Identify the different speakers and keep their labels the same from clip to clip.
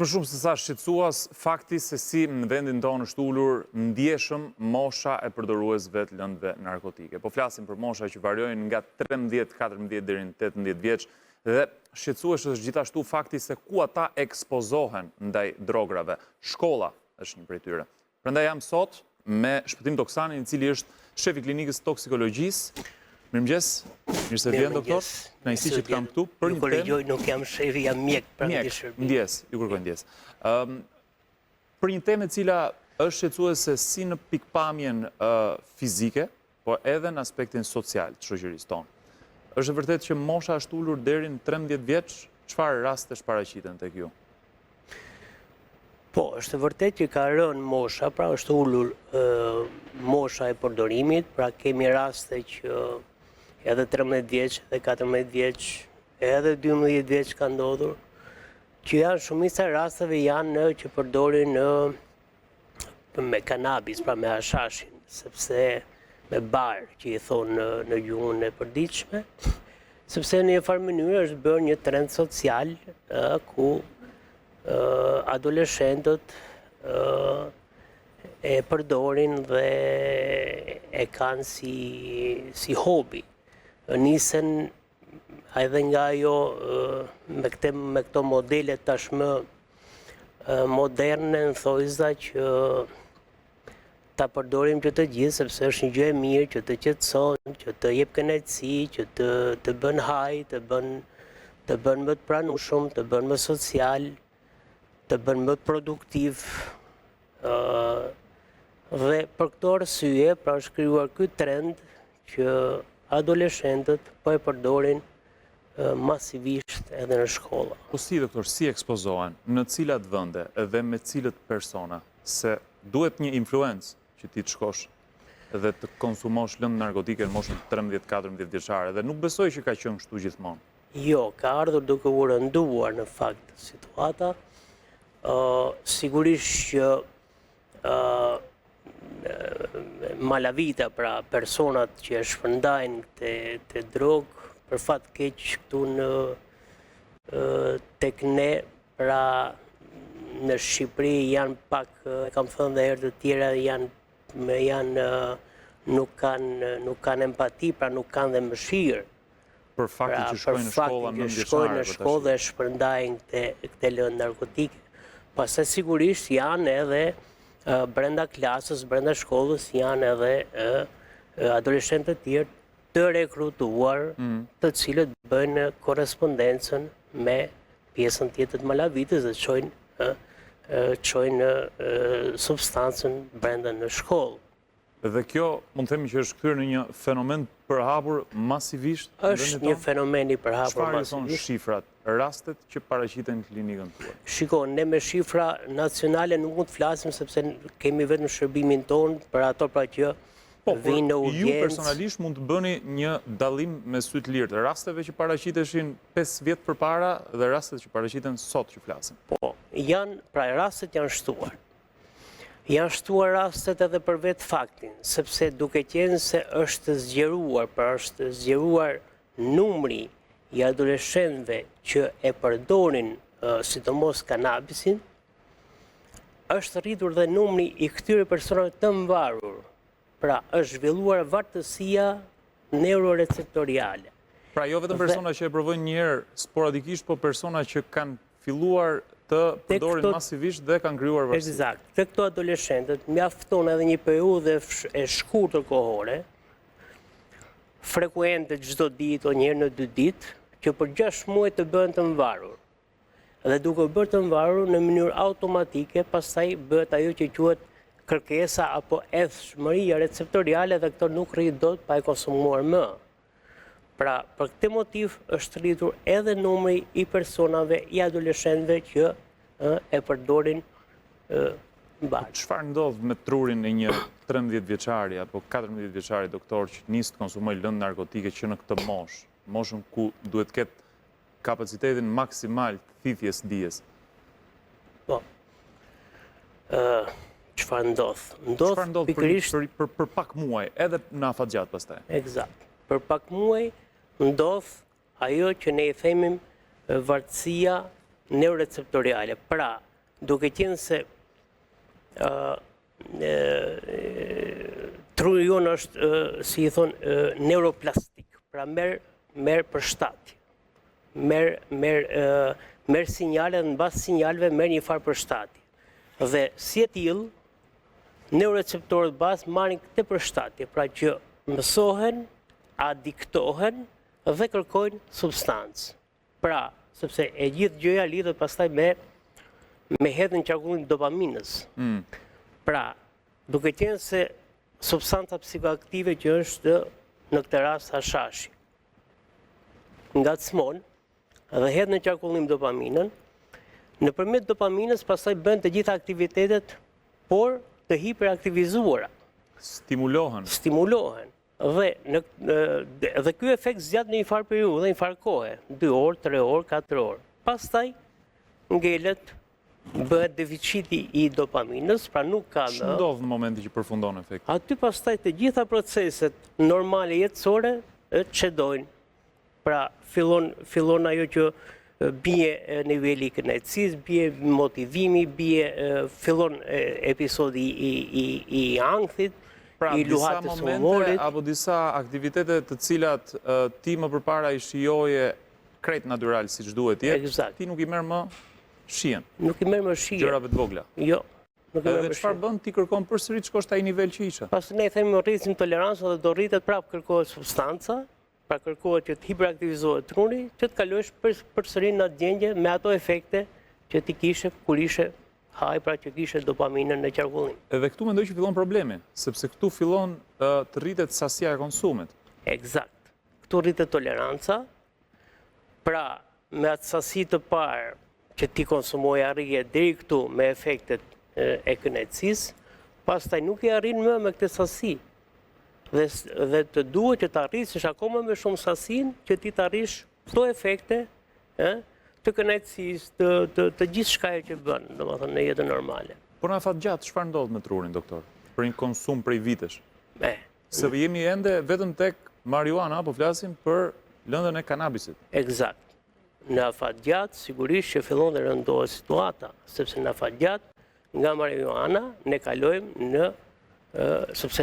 Speaker 1: Është më shumë se sa shqetësues fakti se si në vendin tonë është ulur ndjeshëm mosha e përdoruesve të lëndëve narkotike. Po flasim për mosha që variojnë nga 13, 14 deri në 18 vjeç dhe shqetësues është gjithashtu fakti se ku ata ekspozohen ndaj drograve. Shkolla është një prej tyre. Prandaj jam sot me Shpëtim Toksanin, i cili është shefi klinikës toksikologjisë. Mirëmëngjes, mirë se vjen doktor. Kënaqësi që të kam këtu për një temë.
Speaker 2: Nuk jam shefi, jam mjek për një shërbim.
Speaker 1: Ndjes, ju kërkoj ndjes. Për një temë e cila është shqetësuese si në pikpamjen fizike, por edhe në aspektin social të shoqërisë tonë. Është vërtet që mosha është ulur deri në 13 vjeç, çfarë rastesh paraqiten tek ju?
Speaker 2: Po, është vërtet që ka rënë mosha, pra është ulur mosha e përdorimit, pra kemi raste që edhe 13 vjeç, edhe 14 vjeç, edhe 12 vjeç ka ndodhur, që janë shumica e rasteve janë që përdorin me kanabis, pra me hashashin, sepse me bar, që i thonë në gjuhën e përditshme, sepse në një farë mënyrë është bërë një trend social ku adoleshentët e përdorin dhe e kanë si hobi. Nisen edhe nga ajo me këto modele tashmë moderne në thojza që ta përdorim që të gjithë, sepse është një gjë e mirë që të qetëson, që të jep kënaqësi, që të bën haj, të bën më të pranueshëm, të bën më social, të bën më produktiv. Dhe për këto arsye, pra është krijuar ky trend që adoleshentët po e përdorin masivisht edhe në shkolla.
Speaker 1: Po si, doktor, si ekspozohen, në cilat vende dhe me cilët persona, se duhet një influencë që ti të shkosh dhe të konsumosh lëndë narkotike në moshën 13-14 vjeçare, dhe nuk besoj që ka qenë kështu gjithmonë.
Speaker 2: Jo, ka ardhur duke u rënduar në fakt situata. Sigurisht që malavita, pra personat që shpërndajnë të drogë, për fat keq këtu tek ne, pra në Shqipëri janë pak, kam thënë dhe herë të tjera, nuk kanë empati, pra nuk kanë dhe mëshirë.
Speaker 1: Për faktin që shkojnë në shkolla në
Speaker 2: shkojnë në shkollë dhe shpërndajnë këte lëndë narkotike. Pastaj sigurisht janë edhe brenda klasës, brenda shkollës, janë edhe adoleshentë të tjerë të rekrutuar, të cilët bëjnë korrespondencën me pjesën tjetër të malavitës dhe çojnë substancën brenda në shkollë.
Speaker 1: Dhe kjo mund të themi që është kthyer në një fenomen përhapur masivisht?
Speaker 2: Është një fenomen i përhapur masivisht.
Speaker 1: Çfarë janë shifrat, rastet që paraqiten në klinikën tuaj?
Speaker 2: Shiko, ne me shifra nacionale nuk mund të flasim sepse kemi vetëm shërbimin tonë për ato pra që vinë në udhëheqje.
Speaker 1: Ju personalisht mund të bëni një dallim me sy të lirë të rasteve që paraqiteshin 5 vjet përpara dhe rastet që paraqiten sot që flasim.
Speaker 2: Po, pra rastet janë shtuar. Janë shtuar rastet edhe për vetë faktin, sepse duke qenë se është zgjeruar, pra është zgjeruar numri i adoleshentëve që e përdorin sidomos kanabisin, është rritur dhe numri i këtyre personave të mvarur. Pra është zhvilluar vartësia neuroreceptoriale.
Speaker 1: Pra jo vetëm persona që e provojnë një herë sporadikisht, po persona që kanë filluar të përdorin masivisht dhe kanë krijuar varësi.
Speaker 2: Eksakt. Te këto adoleshentët mjafton edhe një periudhë e shkurtër kohore, frekuente çdo ditë o një herë në 2 ditë, që për 6 muaj të bëhen të mvarur. Dhe duke bërë të mvarur në mënyrë automatike, pastaj bëhet ajo që quhet kërkesa apo edhshmëria receptoriale dhe këto nuk rrit dot pa e konsumuar më. Pra, për këtë motiv është rritur edhe numri i personave, i adoleshentëve që e përdorin bashkë.
Speaker 1: Çfarë ndodh me trurin e një 13 vjeçari apo 14 vjeçari doktor që nis të konsumojë lëndë narkotike që në këtë moshën ku duhet të ketë kapacitetin maksimal të thithjes dijes?
Speaker 2: Po. Çfarë ndodh?
Speaker 1: Çfarë ndodh për pak muaj, edhe në afatgjat pastaj?
Speaker 2: Eksakt. Për pak muaj ndodh ajo që ne i themim vartësia neuroreceptoriale. Pra, duke qenë se truri jonë është, si i thonë, neuroplastik, pra merë përshtatje, merë sinjale dhe në basë sinjaleve merë një farë përshtatje. Dhe si e tillë, neuroreceptorët bazë marrin këtë përshtatje, pra që mësohen, adiktohen dhe kërkojnë substancë. Pra, sepse e gjithë gjëja lidhet pastaj me hedhjen qarkullim dopaminës. Pra, duke qenë se substanca psikoaktive që është në këtë rast hashashi, ngacmon dhe hedh në qarkullim dopaminën, nëpërmjet dopaminës pastaj bën të gjitha aktivitetet, por të hiperaktivizuara.
Speaker 1: Stimulohen.
Speaker 2: Dhe ky efekt zgjat në një farë periudhë, një farë kohe, 2 orë, 3 orë, 4 orë. Pastaj ngelet, bëhet deficiti i dopaminës, pra nuk ka më.
Speaker 1: Ç'ndodh ndodh në momentin që përfundon efekti?
Speaker 2: Aty pastaj të gjitha proceset normale jetësore çedojnë. Pra fillon ajo që bie niveli i kënaqësisë, bie motivimi, fillon episodi i ankthit,
Speaker 1: pra,
Speaker 2: i luhatës së humorit.
Speaker 1: Apo disa aktivitete të cilat ti më përpara i shijoje krejt natyral siç duhet jetë, ti nuk i merr më shihen.
Speaker 2: Nuk i merr më shihen.
Speaker 1: Gjërave të vogla.
Speaker 2: Jo.
Speaker 1: Edhe çfarë bën ti kërkon përsëri të shkosh te ai nivel që ishe?
Speaker 2: Pastaj ne themi rrisim tolerancën dhe do rritet prapë kërkohet substanca. Pra kërkohet që të hiperaktivizohet truni, që të kalojsh përsëri në atë gjendje me ato efekte që ti kishe kur ishe haj, pra që kishe dopaminën në qarkullim.
Speaker 1: Edhe këtu mendoj që fillon problemi, sepse këtu fillon të rritet sasia e konsumit.
Speaker 2: Eksakt. Këtu rritet toleranca, pra me atë sasi të parë që ti konsumoj arrije deri këtu me efektet e kënaqësisë, pastaj nuk i arrin më me këtë sasi. Dhe të duhet që të arrisësh akoma me shumë sasin që ti të arrish këto efekte të kënaqësisë, të gjithë shkaje që bën, domethënë në jetën normale.
Speaker 1: Por në fat gjatë, çfarë ndodh me trurin, doktor? Për një konsum prej vitesh. Se jemi ende vetëm tek marijuana, apo flasim për lëndën e kanabisit.
Speaker 2: Eksakt. Në afat gjatë, sigurisht që fillon dhe rëndohet situata, sepse në afat gjatë, nga marijuana, ne kalojmë në, sepse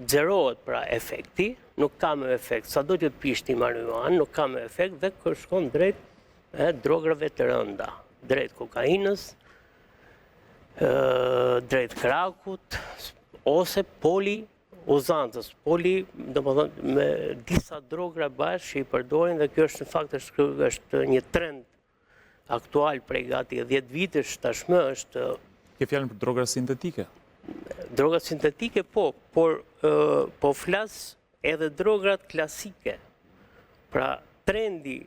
Speaker 2: xerohet pra efekti, nuk ka më efekt, sado që të pish ti marijuanë, nuk ka më efekt dhe shkon drejt drogave të rënda, drejt kokainës, drejt krakut, ose uzancës. Domethënë me disa drogra bashkë që i përdorin dhe kjo është në fakt është një trend aktual prej gati 10 vitesh tashmë është.
Speaker 1: Ke fjalën për droga sintetike?
Speaker 2: Drogat sintetike po flas edhe drograt klasike. Pra trendi,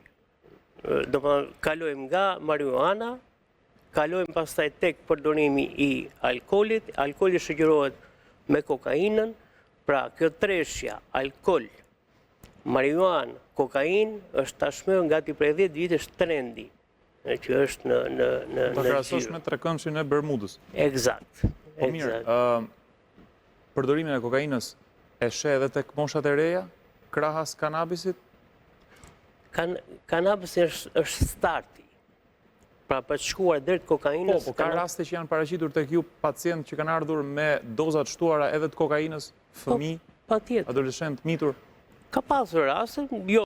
Speaker 2: domethënë kalojmë nga marijuana, kalojmë pastaj tek përdorimi i alkoolit, alkooli shoqërohet me kokainën, pra kjo treshja, alkool, marijuanë, kokainë është tashmë gati prej 10 vitesh trendi, që është në
Speaker 1: ta krahasosh me trekëndshin e Bermudës.
Speaker 2: Eksakt.
Speaker 1: Po mirë, përdorimin e kokainës e sheh edhe tek moshat e reja, krahas kanabisit?
Speaker 2: Kanabisi është starti. Pra për të shkuar deri te kokainës.
Speaker 1: Po ka raste që janë paraqitur tek ju pacientë që kanë ardhur me doza të shtuara edhe të kokainës, fëmijë,
Speaker 2: patjetër,
Speaker 1: adoleshent, mitur?
Speaker 2: Ka pasur raste, jo,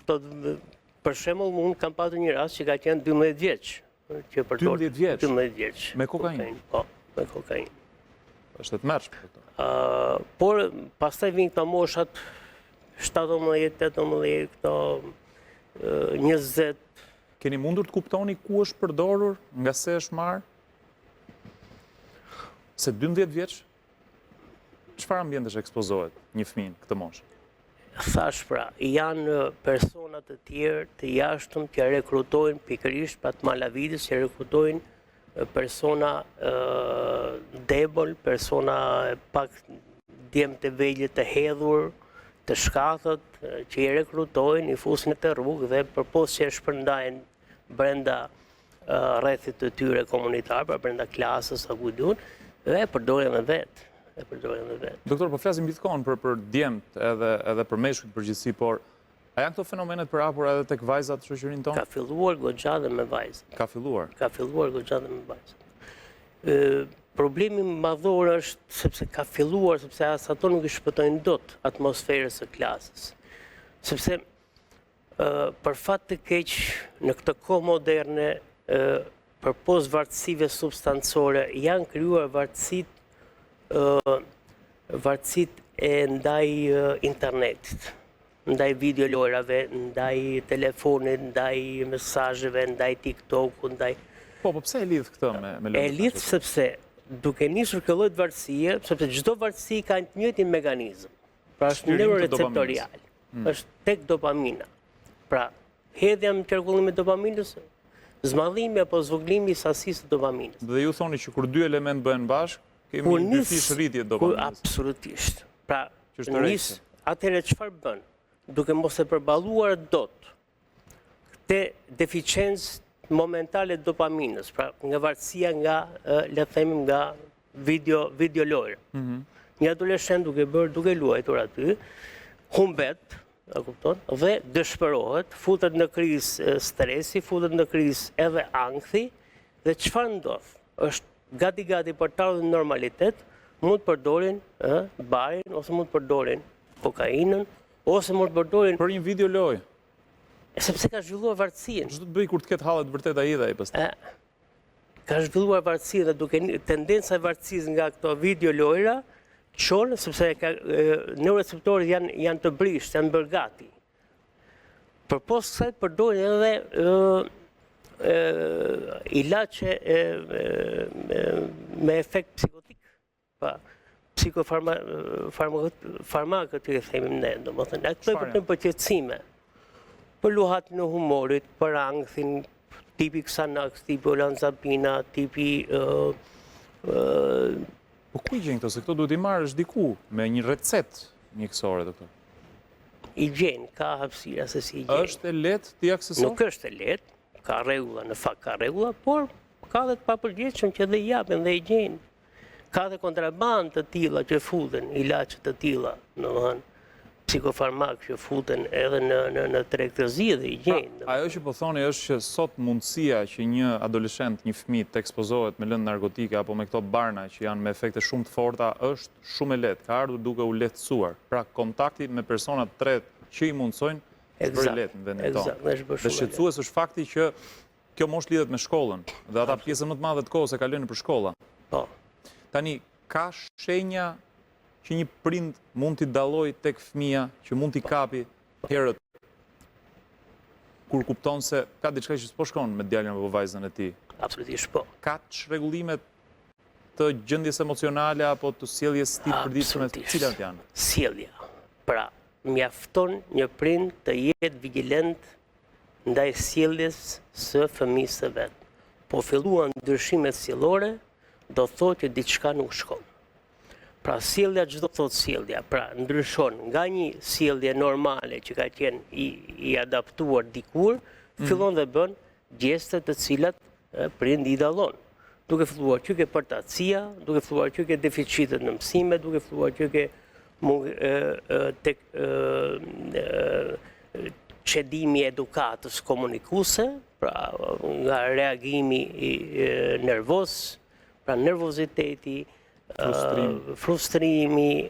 Speaker 2: për shembull unë kam pasur një rast që ka qenë 12 vjeç, që përdor 12 vjeç.
Speaker 1: Me kokainë?
Speaker 2: Po, me kokainë.
Speaker 1: Është të mërshme.
Speaker 2: Por pastaj vijnë këto moshat 17, 18, këto 20.
Speaker 1: Keni mundur të kuptoni ku është përdorur, nga se është marrë? Se 12 vjeç, çfarë ambientesh ekspozohet një fëmijë në këtë moshë?
Speaker 2: Thash pra, janë persona të tjerë të jashtëm që rekrutojnë pikërisht pa të malavidës, që rekrutojnë persona debol, persona pak djemë të vegjë të hedhur, të shkathët, që i rekrutojnë, i fusin të rrugë dhe përpos që e shpërndajnë brenda rrethit të tyre komunitar, pra brenda klasës, a kujtun, dhe e përdorin dhe vetë.
Speaker 1: Doktor, po flasim gjithkohon për djemt edhe për meshkujt përgjithësi, por A janë këto fenomenet për hapur edhe tek vajzat në shoqërinë tonë?
Speaker 2: Ka filluar goxha dhe me vajzat.
Speaker 1: Ka filluar.
Speaker 2: Ka filluar goxha dhe me vajzat. Problemi madhor është sepse ka filluar, sepse as ato nuk i shpëtojnë dot atmosferës së klasës. Sepse për fat të keq në këtë kohë moderne përpos vartësive substancore janë krijuar vartësit e ndaj internetit, ndaj videolojrave, ndaj telefonit, ndaj mesazheve, ndaj TikTok-u, ndaj...
Speaker 1: Po pse e lidh këtë me lëndën?
Speaker 2: E lidh sepse duke nisur kjo lloj vartësie, sepse çdo vartësi ka të njëjtin mekanizëm. Pra është neuroreceptorial. Është tek dopamina. Pra, hedhja në qarkullim e dopaminës, zmadhimi apo zvoglimi i sasisë të dopaminës.
Speaker 1: Dhe ju thoni që kur dy element bëhen bashkë, kemi një dyfish rritje të dopaminës.
Speaker 2: Absolutisht. Pra, atëherë çfarë bën? Duke mos e përballuar dot këtë deficiencë momentale të dopaminës, pra nga vartësia nga, le të themi, nga videolojra. Një adoleshent duke luajtur aty, humbet, a kupton, dhe dëshpërohet, futet në krizë stresi, futet në krizë edhe ankthi, dhe çfarë ndodh? Është gati për të ardhur në normalitet, mund të përdorin barin, ose mund të përdorin kokainën, ose mund të përdorin...
Speaker 1: Për një videolojë.
Speaker 2: Sepse ka zhvilluar vartësinë.
Speaker 1: Ç'do të bëj kur të ketë hallet vërtet ai dhe ai pastaj?
Speaker 2: Ka zhvilluar vartësinë dhe duke tendenca e vartësisë nga këto videolojra çon sepse neuroreceptorët janë të brishtë, janë bërë gati. Përpos kësaj përdorin edhe ilaçe me efekt psikotik. Pa psikofarmakët i themi ne, domethënë, ato i përdorin për qetësime. Për luhatën e humorit, për ankthin, tipi Xanax, tipi olanzapina, tipi...
Speaker 1: Po ku i gjenë këto? Se këto duhet i marrësh diku me një recet mjekësore, doktor?
Speaker 2: I gjenë, ka hapësira se si i gjenë.
Speaker 1: Është e lehtë ti aksesor?
Speaker 2: Nuk është e lehtë, ka rregulla, në fakt ka rregulla, por ka dhe të papërgjithshëm që dhe i japin dhe i gjenë. Ka dhe kontrabandë të tilla që futen, ilaçe të tilla, domethënë, psikofarmak që futen edhe në tregtëzi dhe i gjenë.
Speaker 1: Ajo që po thoni është që sot mundësia që një adoleshent, një fëmijë të ekspozohet me lëndë narkotike apo me këto barna që janë me efekte shumë të forta është shumë e lehtë, ka ardhur duke u lehtësuar. Pra kontakti me persona të tretë që i mundsojnë është bërë lehtë në vendin tonë. Dhe shqetësues është fakti që kjo moshë lidhet me shkollën dhe ata pjesën më të madhe të kohës e kalojnë për shkolla.
Speaker 2: Po.
Speaker 1: Tani ka shenja që një prind mund t'i dalloj tek fëmia, që mund t'i kapi herët kur kupton se ka diçka që s'po shkon me djalin apo vajzën e tij.
Speaker 2: Absolutisht po.
Speaker 1: Ka çrregullime të gjendjes emocionale apo të sjelljes së tij përditshme, cilat janë?
Speaker 2: Sjellja. Pra, mjafton një prind të jetë vigjilent ndaj sjelljes së fëmijës së vet. Po filluan ndryshimet sjellore, do thotë që diçka nuk shkon. Pra sjellja çdo thot sjellja, pra ndryshon nga një sjellje normale që ka qenë i adaptuar dikur, fillon dhe bën gjeste të cilat prindi i dallon. Duke filluar që ke përtatësia, duke filluar që ke deficitet në mësime, duke filluar që ke tek çedimi i edukatës komunikuese, pra nga reagimi nervoz, pra nervoziteti, frustrimi,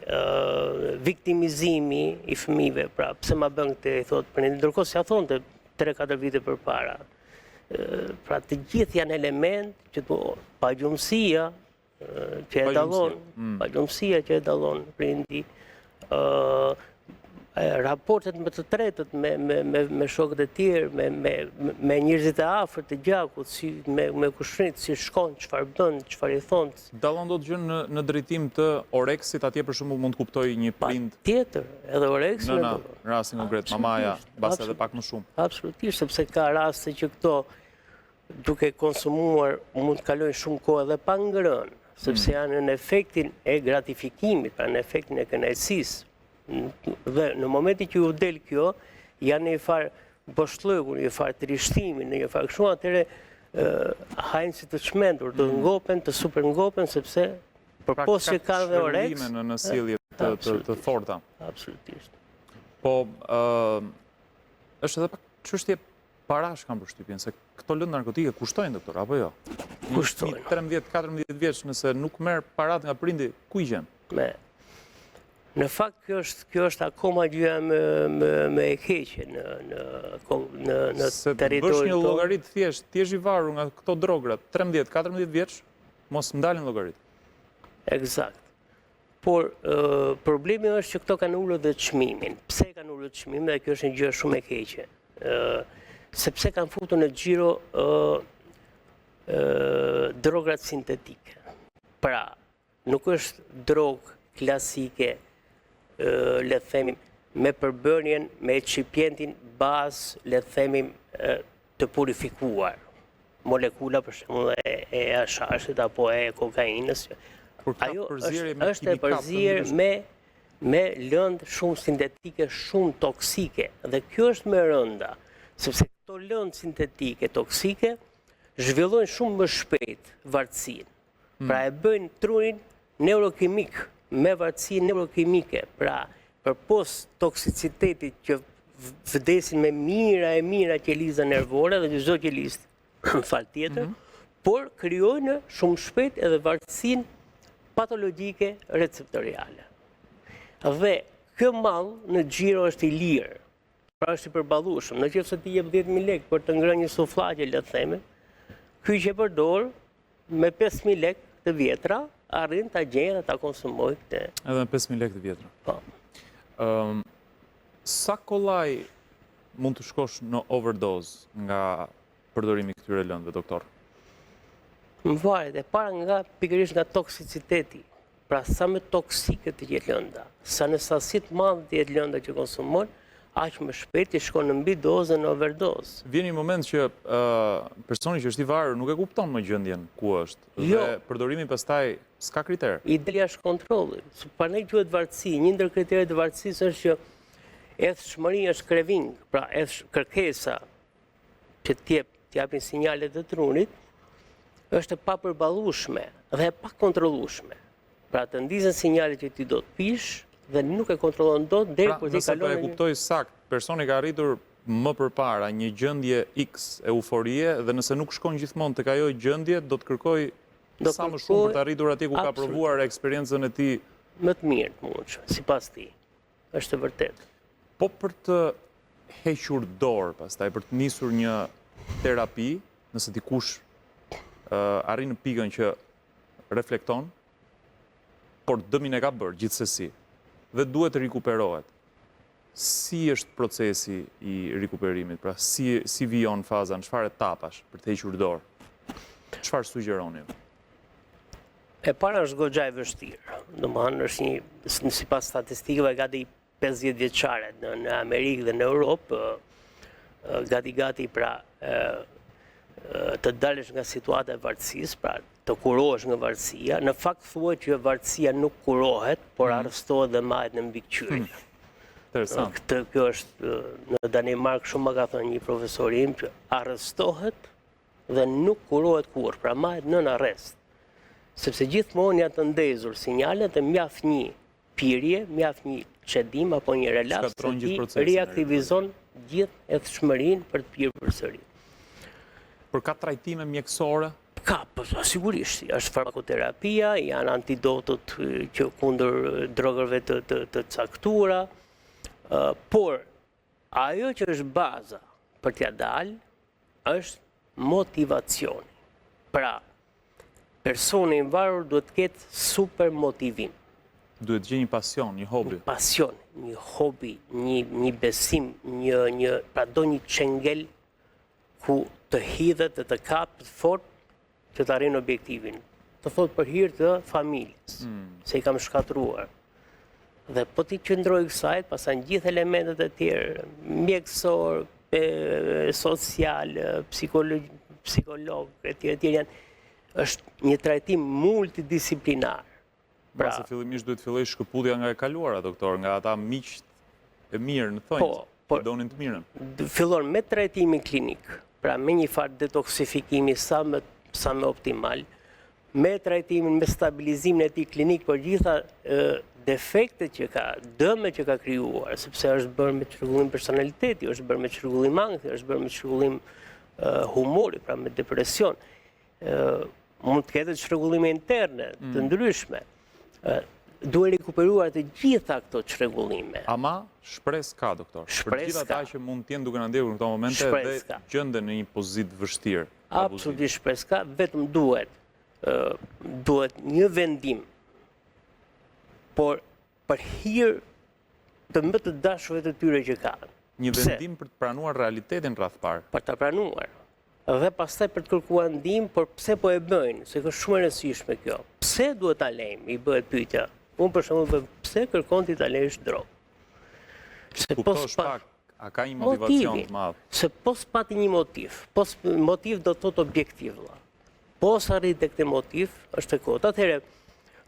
Speaker 2: viktimizimi i fëmijëve, pra pse ma bën këtë, i thot prindi, ndërkohë se ja thonte 3-4 vite përpara. Pra të gjithë janë element që pagjumësia që e dallon, pagjumësia që e dallon prindi, raportet me të tretët, me shokët e tjerë, me njerëzit e afërt të gjakut, me kushrinit, si shkon, çfarë bën, çfarë i thon.
Speaker 1: Dallon dot gjë në drejtim të oreksit, atje për shembull mund të kuptoj një prind.
Speaker 2: Tjetër, edhe oreksi.
Speaker 1: Në rastin konkret, mamaja, basta edhe pak më shumë.
Speaker 2: Absolutisht, sepse ka raste që këto duke konsumuar mund të kalojnë shumë kohë edhe pa ngrënë, sepse janë në efektin e gratifikimit, pra në efektin e kënaqësisë. Dhe në momenti që ju del kjo, janë një farë boshllëku, një farë trishtimin, një farë kështu, atëre hajnë si të çmendur, të ngopen, të super ngopen, sepse përpos që kanë dhe oreks.
Speaker 1: Në sjellje të forta.
Speaker 2: Absolutisht.
Speaker 1: Po, është edhe pak çështje parash kam përshtypjen, se këto lëndë narkotike kushtojnë, doktor, apo jo?
Speaker 2: Kushtojnë.
Speaker 1: 13-14 vjeç, nëse nuk merr parat nga prindi, ku i gjen?
Speaker 2: Në fakt, kjo është akoma gjëja më e keqe në
Speaker 1: Se
Speaker 2: territorin
Speaker 1: bësh një
Speaker 2: tonë.
Speaker 1: llogarit thjesht, ti je i varur nga këto drograt, 13-14 vjeç, mos ndalin llogarit.
Speaker 2: Eksakt. Por problemi është që këto kanë ullur dhe çmimin. Pse kanë ullur çmimin? Dhe kjo është një gjë shumë e keqe. Sepse kanë futur në xhiro drograt sintetike. Pra, nuk është drogë klasike, le të themi, me përbërjen, me recipientin bazë, le të themi, të purifikuar. Molekula, për shembull, e hashashit apo e kokainës. Ajo është e përzierë me lëndë shumë sintetike, shumë toksike. Dhe kjo është më rënda, sepse këto lëndë sintetike, toksike, zhvillojnë shumë më shpejt vartësinë. Pra e bëjnë trurin neurokimik, me vartësi neurokimike. Pra, përpos toksicitetit që vdesin me mira qeliza nervore dhe çdo qelizë fal tjetër, por krijojnë shumë shpejt edhe vartësinë patologjike receptoriale. Dhe kjo mall në xhiro është i lirë, pra është i përballueshëm. Nëse ti jep 10.000 lekë për të ngrënë një sufllaqe, le të themi, ky që përdor me 5.000 lekë të vjetra arrin ta gjejë dhe ta konsumojë këtë.
Speaker 1: Edhe me 5.000 lekë të vjetra.
Speaker 2: Po.
Speaker 1: Sa kollaj mund të shkosh në overdose nga përdorimi i këtyre lëndëve, doktor?
Speaker 2: Më varet, e para nga pikërisht nga toksiciteti. Pra sa më toksike të jetë lënda, sa në sasi të madhe të jetë lënda që konsumon, aq më shpejt i shkon në mbi dozë në overdose.
Speaker 1: Vjen një moment që personi që është i varur nuk e kupton më gjendjen ku është.
Speaker 2: Jo.
Speaker 1: Dhe përdorimi pastaj s'ka kriter.
Speaker 2: I del jashtë kontrollit. Prandaj quhet vartësi. Një ndër kriteret e vartësisë është që edhshmëria është kreving, pra kërkesa që t'japin sinjalet të trunit, është e papërballueshme dhe e pakontrollueshme. Pra të ndizën sinjalet që ti do të pish dhe nuk e kontrollon dot deri kur ti kalon.
Speaker 1: Nëse e kuptoj sakt, personi ka arritur më përpara një gjendje X euforie dhe nëse nuk shkon gjithmonë tek ajo gjendje, do të kërkoj sa më shumë për të arritur atje ku ka provuar eksperiencën e tij
Speaker 2: më të mirë të mundshme, sipas tij. Është e vërtetë.
Speaker 1: Po për të hequr dorë pastaj, për të nisur një terapi, nëse dikush arrin në pikën që reflekton, por dëmin e ka bërë gjithsesi dhe duhet të rikuperohet. Si është procesi i rikuperimit? Pra si vijon faza, në çfarë etapash për të hequr dorë? Çfarë sugjeroni?
Speaker 2: E para është goxha e vështirë. Domethënë është një sipas statistikave gati 50 vjeçare në Amerikë dhe në Europë, gati pra të dalësh nga situata e vartësisë, pra të kurohesh nga vartësia. Në fakt thuhet që vartësia nuk kurohet, por arrestohet dhe mahet në mbikëqyrje.
Speaker 1: Interesant.
Speaker 2: Kjo është në Danimark, shumë më ka thënë një profesor im që arrestohet dhe nuk kurohet kurrë, pra mahet nën arrest. Sepse gjithmonë janë të ndezur sinjalet dhe mjaft një pirje, mjaft një çedim apo një relaks që ti reaktivizon gjithë edhshmërinë për të pirë përsëri.
Speaker 1: Për ka trajtime mjekësore?
Speaker 2: Ka, sigurisht, është farmakoterapia, janë antidotët që kundër drogërve të caktura, por ajo që është baza për t'ja dalë është motivacioni. Pra, personi i varur duhet të ketë super motivim.
Speaker 1: Duhet gjë një pasion, një hobi.
Speaker 2: Pasion, një hobi, një besim, pra do një çengel ku të hidhet dhe të kapë fort që të arrijë objektivin. Të thot për hir të familjes, se i kam shkatruar. Dhe po ti qëndroj kësaj, pasan gjithë elementet e tjerë, mjekësor, social, psikolog, e tjerë janë, është një trajtim multidisiplinar.
Speaker 1: Pra se fillimisht duhet filloj shkëputja nga e kaluara, doktor, nga ata miqt e mirë në thonjë, që donin të mirën.
Speaker 2: Fillon me trajtimin klinik, pra me një farë detoksifikimi sa më optimal, me trajtimin, me stabilizimin e tij klinik për gjitha defektet që ka, dëmet që ka krijuar, sepse është bërë me çrregullim personaliteti, është bërë me çrregullim ankthi, është bërë me çrregullim humori, pra me depresion. Mund të ketë çrregullime interne të ndryshme. Duhet rikuperuar të gjitha këto çrregullime.
Speaker 1: Ama shpresë ka, doktor. Për gjithë ata që mund të jenë duke na ndjekur në këto momente dhe gjenden në një pozitë vështirë.
Speaker 2: Absolutisht shpresë ka, vetëm duhet një vendim, por për hir të më të dashurve të tyre që kanë.
Speaker 1: Një vendim për të pranuar realitetin rreth parë.
Speaker 2: Për të pranuar. Dhe pastaj për të kërkuar ndihmë, por pse po e bëjnë? Se është shumë e rëndësishme kjo. Pse duhet ta lejmë? I bëhet pyetja. Unë për shembull, pse kërkon ti ta lejësh drogë? Se
Speaker 1: Kuptosh pak, a ka një motivacion të madh?
Speaker 2: Se po s'pati një motiv. Motiv do të thotë objektiv. Po s'arrit tek këtë motiv, është e kot. Atëherë,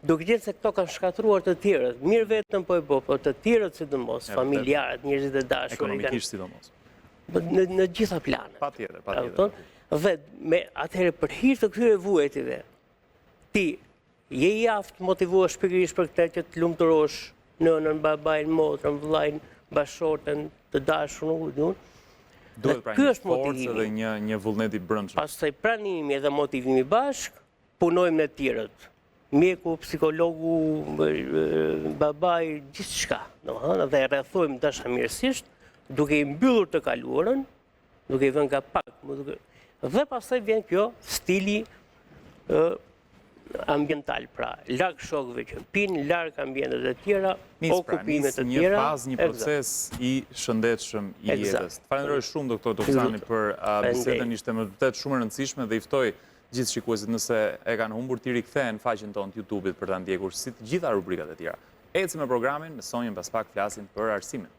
Speaker 2: duke qenë se këto kanë shkatruar të tjerët, mirë vetëm po e bë, por të tjerët sidomos, familjarët, njerëzit e dashur,
Speaker 1: Ekonomikisht sidomos.
Speaker 2: Në gjitha planet.
Speaker 1: Patjetër.
Speaker 2: Dhe atëherë për hir të këtyre vuajtjeve, ti je i aftë motivuar shpirtërisht për këtë që të lumturosh nënën, babain, motrën, vëllain, bashortën, të dashur, nuk e di unë.
Speaker 1: Duhet pra një forcë dhe një vullnet i brendshëm.
Speaker 2: Pastaj pranimi dhe motivimi bashk, punojmë në të tjerët. Mjeku, psikologu, babai, gjithçka, domethënë, dhe rrethojmë dashamirësisht, duke i mbyllur të kaluarën, duke i vënë nga pak, dhe pastaj vjen kjo stili ambiental, pra larg shokëve që pinë, larg ambientet e tjera, okupimet e tjera.
Speaker 1: Një fazë, një proces i shëndetshëm i jetës. Falenderoj shumë doktor Topuzani për bisedën, ishte më vërtet shumë e rëndësishme dhe i ftoj gjithë shikuesit nëse e kanë humbur të rikthehen faqen tonë të YouTube-it për ta ndjekur si të gjitha rubrikat e tjera. Ecim me programin, me sonjën pas pak flasim për arsimin.